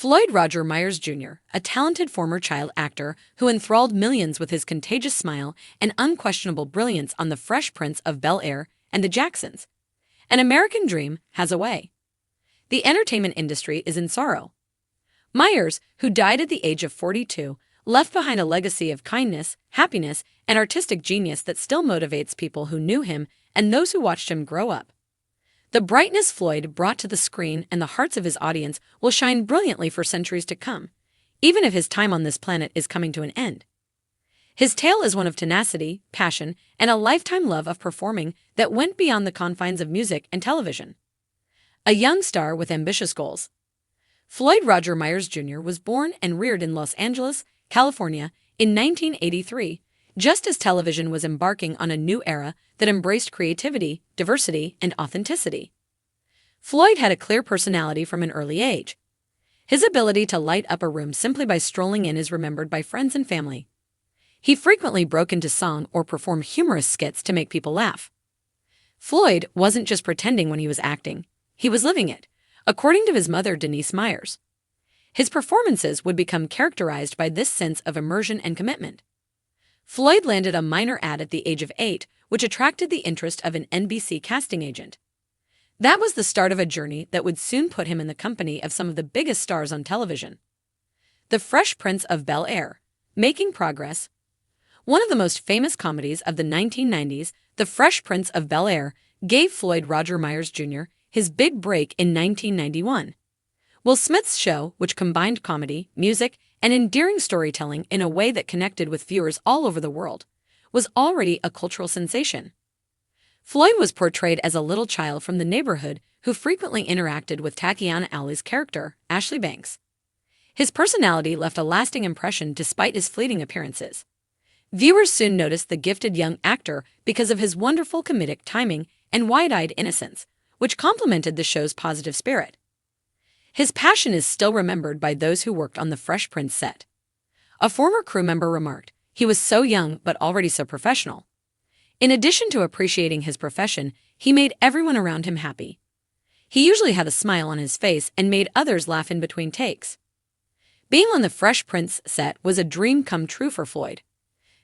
Floyd Roger Myers Jr., a talented former child actor who enthralled millions with his contagious smile and unquestionable brilliance on The Fresh Prince of Bel-Air and The Jacksons. An American Dream has a way. The entertainment industry is in sorrow. Myers, who died at the age of 42, left behind a legacy of kindness, happiness, and artistic genius that still motivates people who knew him and those who watched him grow up. The brightness Floyd brought to the screen and the hearts of his audience will shine brilliantly for centuries to come, even if his time on this planet is coming to an end. His tale is one of tenacity, passion, and a lifetime love of performing that went beyond the confines of music and television. A young star with ambitious goals, Floyd Roger Myers Jr. was born and reared in Los Angeles, California, in 1983, just as television was embarking on a new era that embraced creativity, diversity, and authenticity. Floyd had a clear personality from an early age. His ability to light up a room simply by strolling in is remembered by friends and family. He frequently broke into song or performed humorous skits to make people laugh. Floyd wasn't just pretending when he was acting, he was living it, according to his mother Denise Myers. His performances would become characterized by this sense of immersion and commitment. Floyd landed a minor ad at the age of 8, which attracted the interest of an NBC casting agent. That was the start of a journey that would soon put him in the company of some of the biggest stars on television. The Fresh Prince of Bel-Air, making progress. One of the most famous comedies of the 1990s, The Fresh Prince of Bel-Air, gave Floyd Roger Myers Jr. his big break in 1991. Will Smith's show, which combined comedy, music, and endearing storytelling in a way that connected with viewers all over the world, was already a cultural sensation. Floyd was portrayed as a little child from the neighborhood who frequently interacted with Tatiana Ali's character, Ashley Banks. His personality left a lasting impression despite his fleeting appearances. Viewers soon noticed the gifted young actor because of his wonderful comedic timing and wide-eyed innocence, which complemented the show's positive spirit. His passion is still remembered by those who worked on the Fresh Prince set. A former crew member remarked, "He was so young but already so professional." In addition to appreciating his profession, he made everyone around him happy. He usually had a smile on his face and made others laugh in between takes. Being on the Fresh Prince set was a dream come true for Floyd.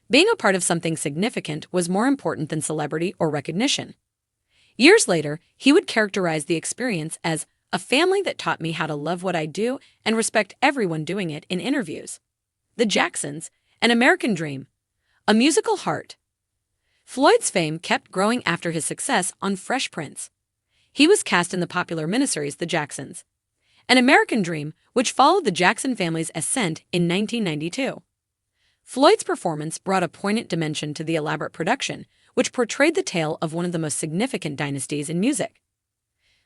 Being a part of something significant was more important than celebrity or recognition. Years later, he would characterize the experience as a family that taught me how to love what I do and respect everyone doing it in interviews. The Jacksons, An American Dream, a musical heart. Floyd's fame kept growing after his success on Fresh Prince. He was cast in the popular miniseries The Jacksons, An American Dream, which followed the Jackson family's ascent in 1992. Floyd's performance brought a poignant dimension to the elaborate production, which portrayed the tale of one of the most significant dynasties in music.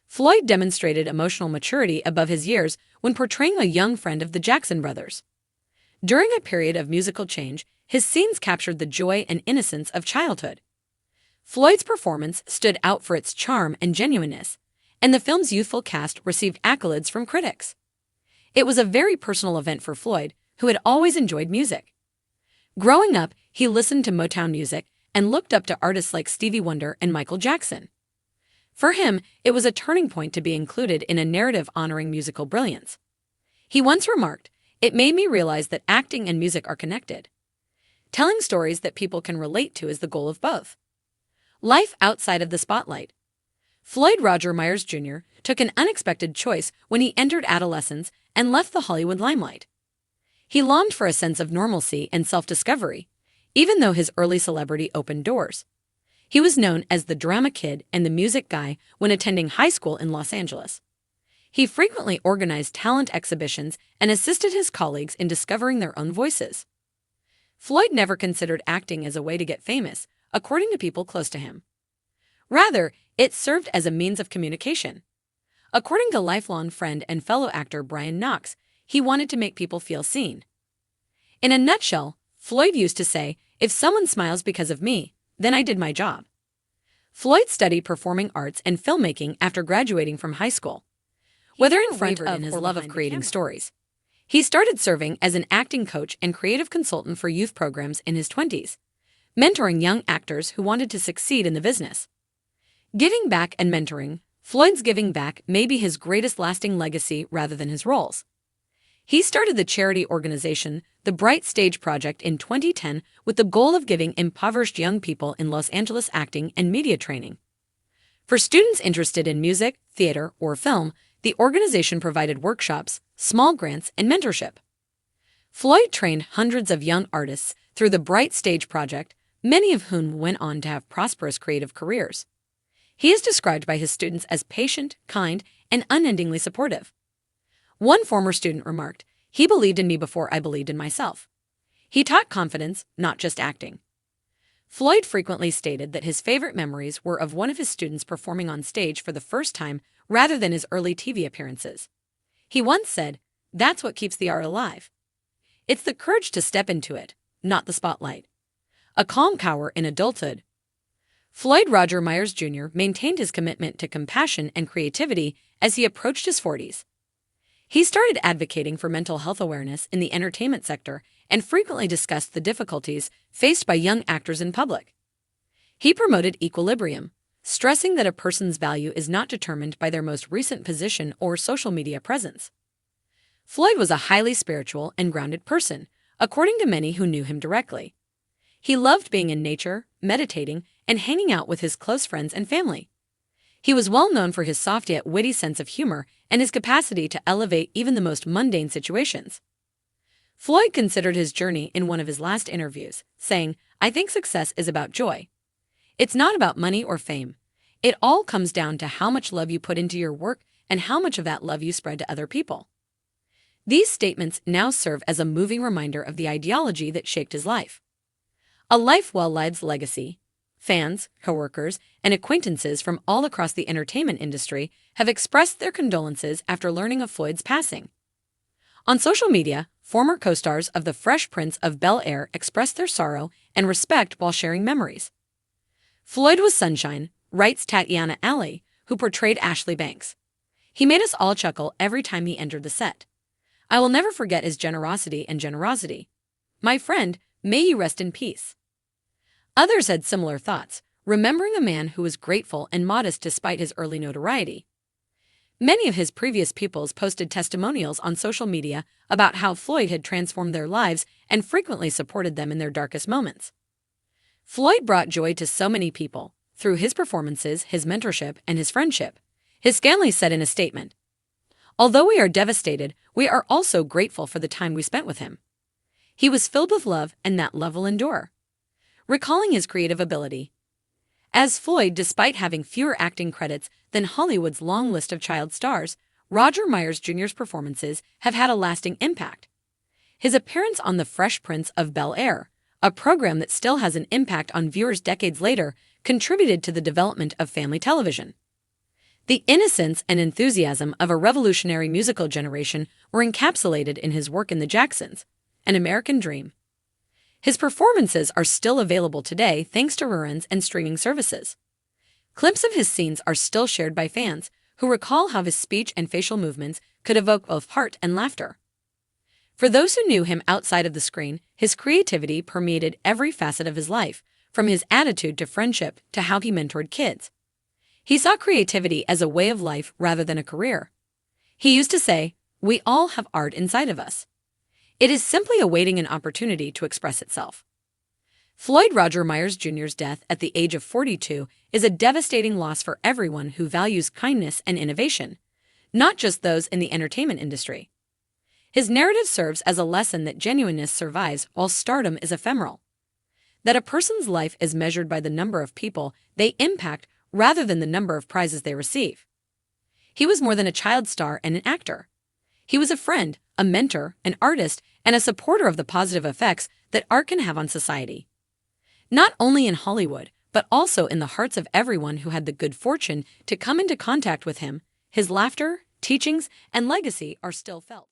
Floyd demonstrated emotional maturity above his years when portraying a young friend of the Jackson brothers. During a period of musical change, his scenes captured the joy and innocence of childhood. Floyd's performance stood out for its charm and genuineness, and the film's youthful cast received accolades from critics. It was a very personal event for Floyd, who had always enjoyed music. Growing up, he listened to Motown music and looked up to artists like Stevie Wonder and Michael Jackson. For him, it was a turning point to be included in a narrative honoring musical brilliance. He once remarked, "It made me realize that acting and music are connected. Telling stories that people can relate to is the goal of both." Life outside of the spotlight. Floyd Roger Myers Jr. took an unexpected choice when he entered adolescence and left the Hollywood limelight. He longed for a sense of normalcy and self-discovery, even though his early celebrity opened doors. He was known as the drama kid and the music guy when attending high school in Los Angeles. He frequently organized talent exhibitions and assisted his colleagues in discovering their own voices. Floyd never considered acting as a way to get famous, according to people close to him. Rather, it served as a means of communication. According to lifelong friend and fellow actor Brian Knox, he wanted to make people feel seen. In a nutshell, Floyd used to say, "If someone smiles because of me, then I did my job." Floyd studied performing arts and filmmaking after graduating from high school. Whether in front of his love of creating stories, he started serving as an acting coach and creative consultant for youth programs in his 20s, mentoring young actors who wanted to succeed in the business. Giving back and mentoring, Floyd's giving back may be his greatest lasting legacy rather than his roles. He started the charity organization, the Bright Stage Project, in 2010 with the goal of giving impoverished young people in Los Angeles acting and media training. For students interested in music, theater, or film, the organization provided workshops, small grants, and mentorship. Floyd trained hundreds of young artists through the Bright Stage Project, many of whom went on to have prosperous creative careers. He is described by his students as patient, kind, and unendingly supportive. One former student remarked, "He believed in me before I believed in myself." He taught confidence, not just acting. Floyd frequently stated that his favorite memories were of one of his students performing on stage for the first time rather than his early TV appearances. He once said, "That's what keeps the art alive. It's the courage to step into it, not the spotlight." A calm cower in adulthood. Floyd Roger Myers Jr. maintained his commitment to compassion and creativity as he approached his 40s. He started advocating for mental health awareness in the entertainment sector and frequently discussed the difficulties faced by young actors in public. He promoted equilibrium, stressing that a person's value is not determined by their most recent position or social media presence. Floyd was a highly spiritual and grounded person, according to many who knew him directly. He loved being in nature, meditating, and hanging out with his close friends and family. He was well known for his soft yet witty sense of humor and his capacity to elevate even the most mundane situations. Floyd considered his journey in one of his last interviews, saying, "I think success is about joy. It's not about money or fame. It all comes down to how much love you put into your work and how much of that love you spread to other people." These statements now serve as a moving reminder of the ideology that shaped his life. A life well lived's legacy. Fans, coworkers, and acquaintances from all across the entertainment industry have expressed their condolences after learning of Floyd's passing. On social media, former co-stars of The Fresh Prince of Bel-Air expressed their sorrow and respect while sharing memories. "Floyd was sunshine," writes Tatiana Ali, who portrayed Ashley Banks. "He made us all chuckle every time he entered the set. I will never forget his generosity and generosity. My friend, may you rest in peace." Others had similar thoughts, remembering a man who was grateful and modest despite his early notoriety. Many of his previous pupils posted testimonials on social media about how Floyd had transformed their lives and frequently supported them in their darkest moments. Floyd brought joy to so many people through his performances, his mentorship, and his friendship. His family said in a statement, "Although we are devastated, we are also grateful for the time we spent with him. He was filled with love, and that love will endure." Recalling his creative ability. As Floyd, despite having fewer acting credits than Hollywood's long list of child stars, Roger Myers Jr.'s performances have had a lasting impact. His appearance on The Fresh Prince of Bel-Air, a program that still has an impact on viewers decades later, contributed to the development of family television. The innocence and enthusiasm of a revolutionary musical generation were encapsulated in his work in The Jacksons, An American Dream. His performances are still available today thanks to reruns and streaming services. Clips of his scenes are still shared by fans who recall how his speech and facial movements could evoke both heart and laughter. For those who knew him outside of the screen, his creativity permeated every facet of his life, from his attitude to friendship to how he mentored kids. He saw creativity as a way of life rather than a career. He used to say, "We all have art inside of us. It is simply awaiting an opportunity to express itself." Floyd Roger Myers Jr.'s death at the age of 42 is a devastating loss for everyone who values kindness and innovation, not just those in the entertainment industry. His narrative serves as a lesson that genuineness survives while stardom is ephemeral, that a person's life is measured by the number of people they impact rather than the number of prizes they receive. He was more than a child star and an actor. He was a friend, a mentor, an artist, and a supporter of the positive effects that art can have on society. Not only in Hollywood, but also in the hearts of everyone who had the good fortune to come into contact with him, his laughter, teachings, and legacy are still felt.